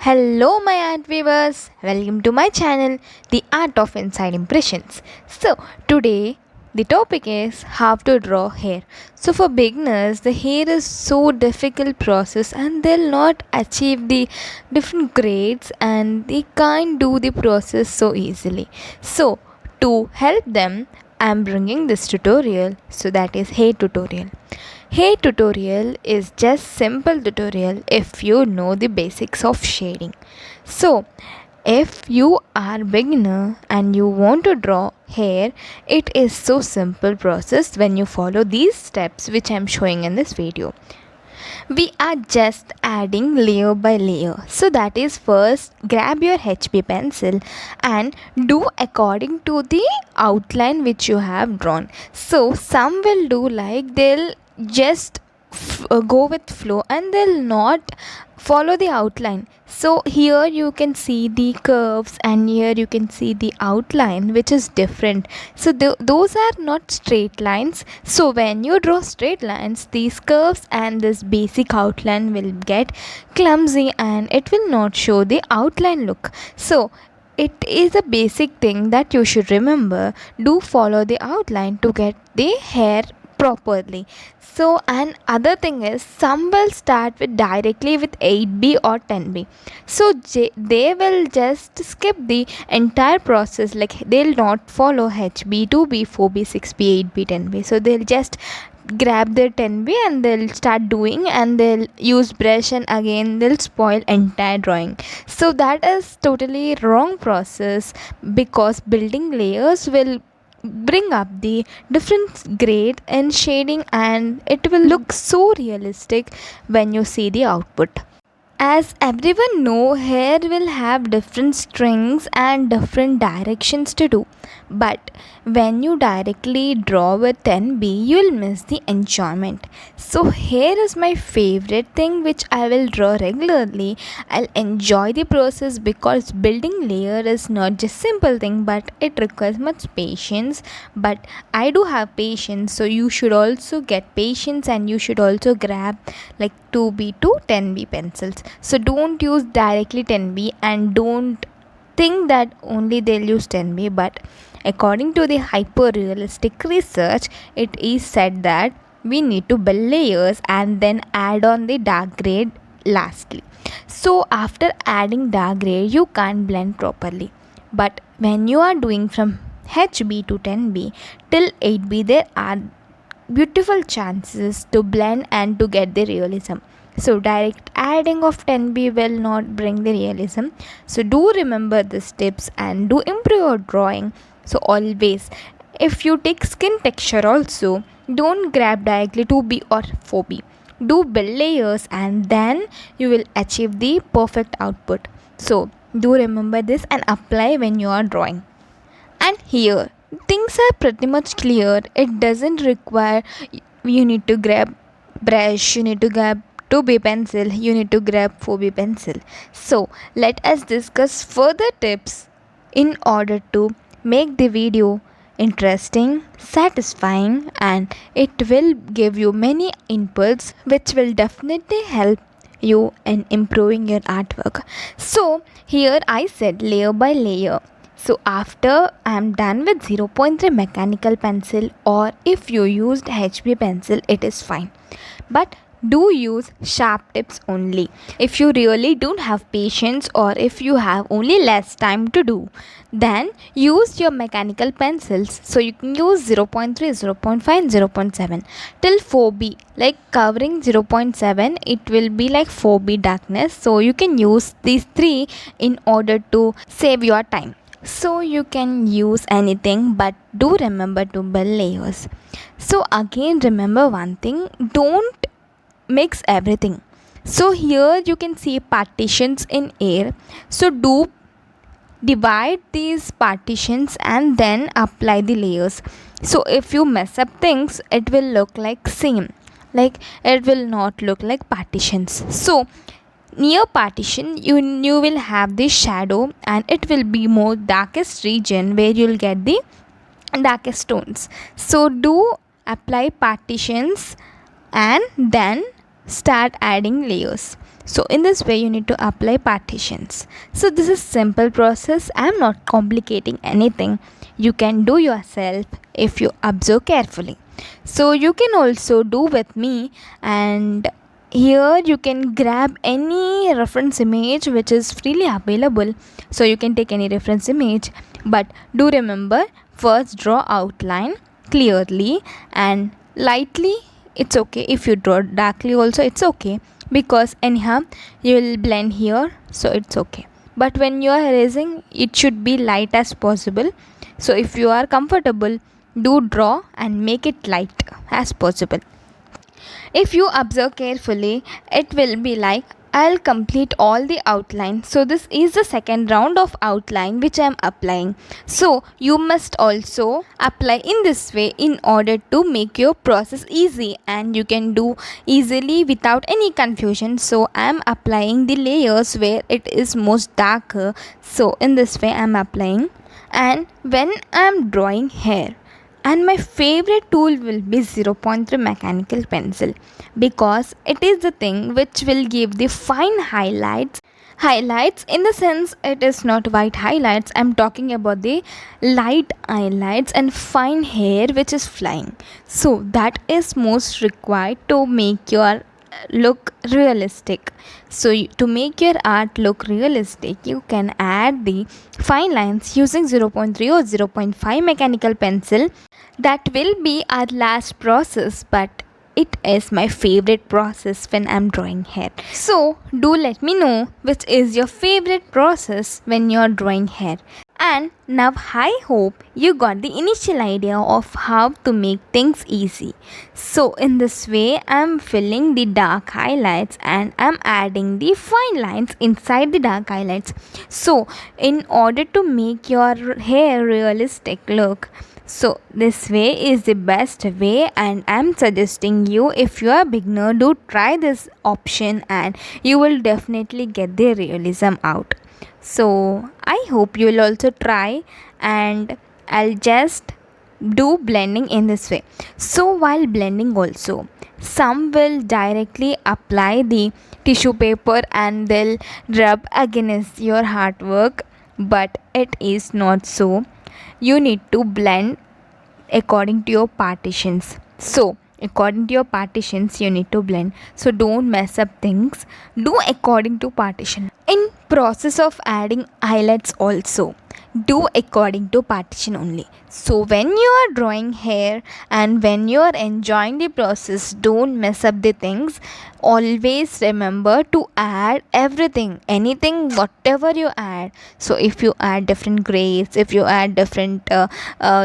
Hello, my art viewers. Welcome to my channel, The Art of Inside Impressions. So, today the topic is how to draw hair. So, for beginners, the hair is so difficult process, and they'll not achieve the different grades, and they can't do the process so easily. So, to help them, I'm bringing this tutorial. So, that is hair tutorial. Hey tutorial is just simple tutorial if you know the basics of shading. So if you are beginner and you want to draw hair, it is so simple process when you follow these steps which I am showing in this video. We are just adding layer by layer. So that is, first grab your HB pencil and do according to the outline which you have drawn. So some will do like they'll just go with flow and they'll not follow the outline. So here you can see the curves and here you can see the outline which is different. So those are not straight lines. So when you draw straight lines, these curves and this basic outline will get clumsy and it will not show the outline look. So it is a basic thing that you should remember. Do follow the outline to get the hair properly. So and other thing is, some will start with directly with 8B or 10B. So they will just skip the entire process, like they'll not follow HB, 2B, 4B, 6B, 8B, 10B. So they'll just grab their 10B and they'll start doing, and they'll use brush and again they'll spoil entire drawing. So that is totally wrong process, because building layers will bring up the different grade in shading and it will look so realistic when you see the output. As everyone know, hair will have different strings and different directions to do, but when you directly draw with 10B, you'll miss the enjoyment. So hair is my favorite thing which I will draw regularly. I'll enjoy the process because building layer is not just simple thing, but it requires much patience. But I do have patience, so you should also get patience and you should also grab like 2B to 10B pencils. So don't use directly 10B and don't think that only they'll use 10B. But according to the hyper realistic research, it is said that we need to build layers and then add on the dark grade lastly. So after adding dark grade, you can't blend properly. But when you are doing from HB to 10B till 8B, there are beautiful chances to blend and to get the realism. So direct adding of 10B will not bring the realism. So do remember these tips and do improve your drawing. So always, if you take skin texture also, don't grab directly 2B or 4B. Do build layers and then you will achieve the perfect output. So do remember this and apply when you are drawing. And here things are pretty much clear. It doesn't require you need to grab brush, you need to grab 2B pencil, you need to grab 4B pencil. So let us discuss further tips in order to make the video interesting, satisfying, and it will give you many inputs which will definitely help you in improving your artwork. So here I said layer by layer. So after I am done with 0.3 mechanical pencil, or if you used HB pencil, it is fine. But do use sharp tips only. If you really don't have patience or if you have only less time to do, then use your mechanical pencils. So you can use 0.3, 0.5, 0.7 till 4B. Like covering 0.7, it will be like 4B darkness. So you can use these three in order to save your time. So you can use anything, but do remember to build layers. So again, remember one thing, don't mix everything. So here you can see partitions in air. So do divide these partitions and then apply the layers. So if you mess up things, it will look like same, like it will not look like partitions. So near partition you will have the shadow and it will be more darkest region where you'll get the darkest tones. So do apply partitions and then start adding layers. So in this way you need to apply partitions. So this is simple process. I am not complicating anything. You can do yourself if you observe carefully. So you can also do with me, and here you can grab any reference image which is freely available. So you can take any reference image, but do remember, first draw outline clearly and lightly. It's okay if you draw darkly also, it's okay, because anyhow you will blend here, so it's okay. But when you are erasing, it should be light as possible. So if you are comfortable, do draw and make it light as possible. If you observe carefully, it will be like I'll complete all the outline. So this is the second round of outline which I am applying. So you must also apply in this way in order to make your process easy and you can do easily without any confusion. So I am applying the layers where it is most darker. So in this way I am applying, and when I am drawing hair, and my favorite tool will be 0.3 mechanical pencil, because it is the thing which will give the fine highlights in the sense it is not white highlights. I'm talking about the light highlights and fine hair which is flying. So that is most required to make your look realistic. So to make your art look realistic, you can add the fine lines using 0.3 or 0.5 mechanical pencil. That will be our last process, but it is my favorite process when I'm drawing hair. So do let me know which is your favorite process when you're drawing hair. And now I hope you got the initial idea of how to make things easy. So in this way I'm filling the dark highlights and I'm adding the fine lines inside the dark highlights. So in order to make your hair realistic look, so this way is the best way, and I'm suggesting you, if you are a beginner, do try this option and you will definitely get the realism out. So I hope you will also try, and I'll just do blending in this way. So while blending also, some will directly apply the tissue paper and they'll rub against your artwork, but it is not so. You need to blend according to your partitions. So according to your partitions you need to blend, so don't mess up things. Do according to partition. In process of adding highlights also, do according to partition only. So when you are drawing hair and when you are enjoying the process, don't mess up the things. Always remember to add everything, anything, whatever you add. So if you add different grays, if you add different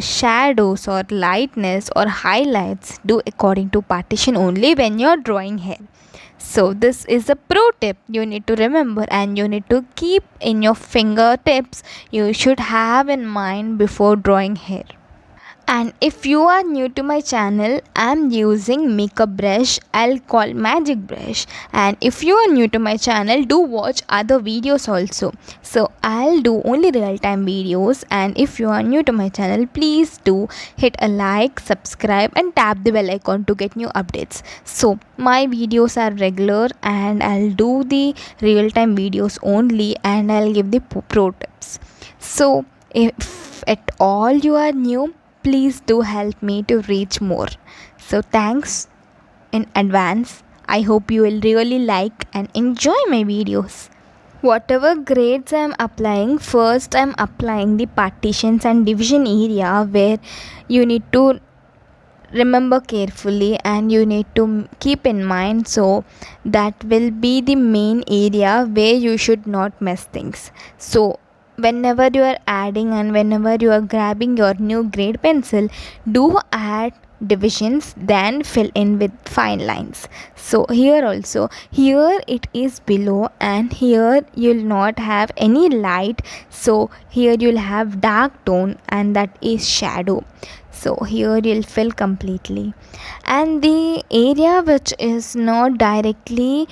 shadows or lightness or highlights, do according to partition only when you are drawing hair. So this is a pro tip you need to remember and you need to keep in your fingertips. You should have in mind before drawing hair. And if you are new to my channel, I am using makeup brush. I'll call magic brush. And if you are new to my channel, do watch other videos also. So I'll do only real time videos. And if you are new to my channel, please do hit a like, subscribe and tap the bell icon to get new updates. So my videos are regular and I'll do the real time videos only, and I'll give the pro tips. So if at all you are new, please do help me to reach more. So thanks in advance. I hope you will really like and enjoy my videos. Whatever grades I am applying, first I am applying the partitions and division area where you need to remember carefully and you need to keep in mind. So that will be the main area where you should not mess things. So whenever you are adding and whenever you are grabbing your new grade pencil, do add divisions, then fill in with fine lines. So here also, here it is below and here you'll not have any light, so here you'll have dark tone and that is shadow. So here you'll fill completely, and the area which is not directly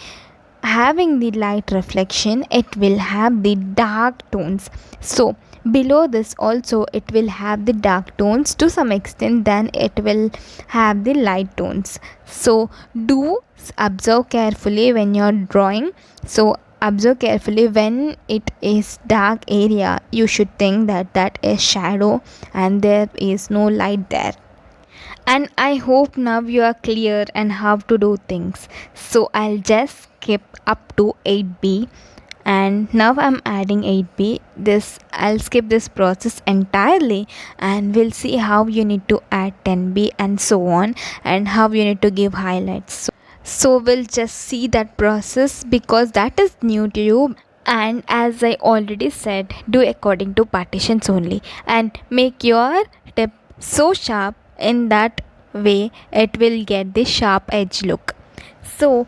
having the light reflection, it will have the dark tones. So below this also it will have the dark tones to some extent, then it will have the light tones. So do observe carefully when you're drawing. So observe carefully, when it is dark area you should think that that is shadow and there is no light there. And I hope now you are clear and how to do things. So I'll just skip up to 8b, and now I'm adding 8b. This I'll skip this process entirely, and we'll see how you need to add 10b and so on, and how you need to give highlights. So we'll just see that process because that is new to you. And as I already said, do according to partitions only, and make your tip so sharp, in that way it will get the sharp edge look. So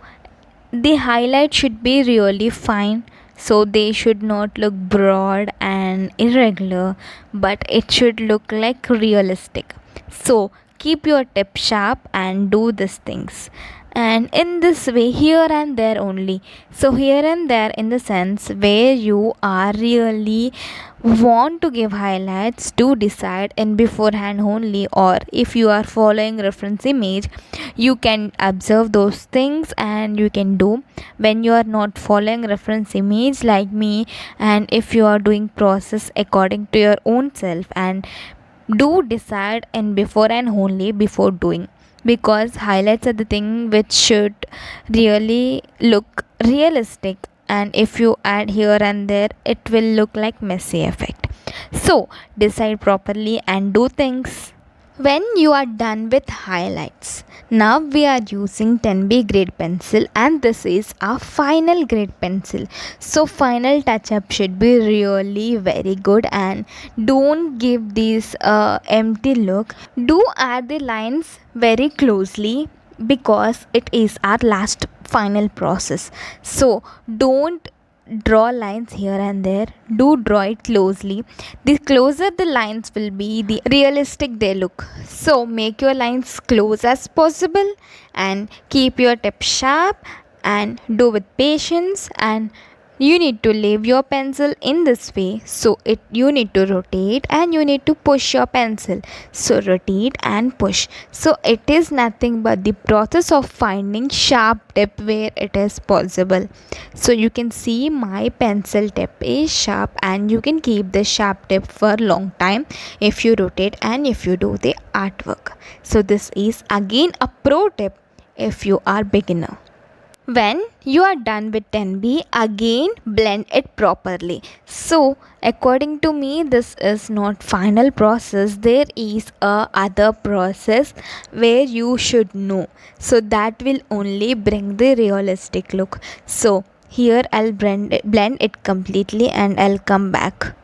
the highlight should be really fine, so they should not look broad and irregular, but it should look like realistic. So keep your tip sharp and do these things, and in this way, here and there only. So here and there in the sense where you are really want to give highlights, do decide in beforehand only, or if you are following reference image you can observe those things and you can do. When you are not following reference image like me, and if you are doing process according to your own self, and do decide in before and only before doing, because highlights are the thing which should really look realistic, and if you add here and there it will look like messy effect. So decide properly and do things. When you are done with highlights, now we are using 10B grade pencil, and this is our final grade pencil. So final touch up should be really very good, and don't give this empty look. Do add the lines very closely because it is our last final process. So don't draw lines here and there, do draw it closely. The closer the lines will be, the realistic they look. So make your lines close as possible and keep your tip sharp and do with patience. And you need to leave your pencil in this way, so you need to rotate and you need to push your pencil. So rotate and push. So it is nothing but the process of finding sharp tip where it is possible. So you can see my pencil tip is sharp, and you can keep the sharp tip for long time if you rotate and if you do the artwork. So this is again a pro tip if you are beginner. When you are done with 10B, again blend it properly. So according to me, this is not final process. There is a other process where you should know. So that will only bring the realistic look. So here I'll blend it completely and I'll come back.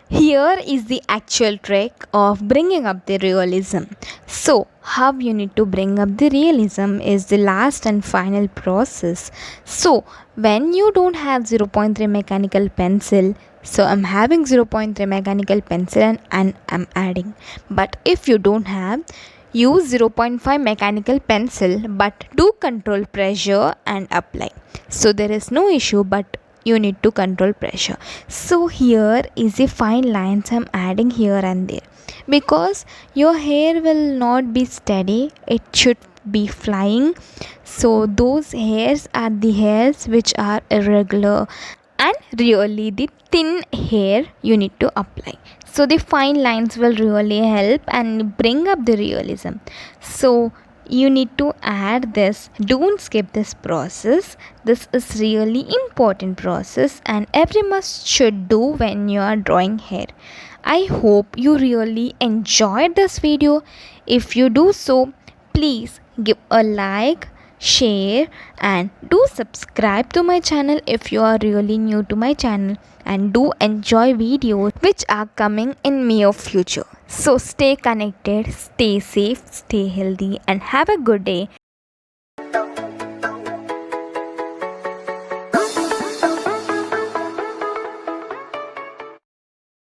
Here is the actual trick of bringing up the realism. So, how you need to bring up the realism is the last and final process. So, when you don't have 0.3 mechanical pencil, so I'm having 0.3 mechanical pencil and I'm adding. But if you don't have, use 0.5 mechanical pencil, but do control pressure and apply. So there is no issue, but you need to control pressure. So here is the fine lines I'm adding here and there, because your hair will not be steady, it should be flying. So those hairs are the hairs which are irregular and really the thin hair you need to apply. So the fine lines will really help and bring up the realism. So you need to add this. Don't skip this process. This is really important process and everyone should do when you are drawing hair. I hope you really enjoyed this video. If you do so, please give a like, share and do subscribe to my channel if you are really new to my channel, and do enjoy videos which are coming in near future. So stay connected, stay safe, stay healthy and have a good day.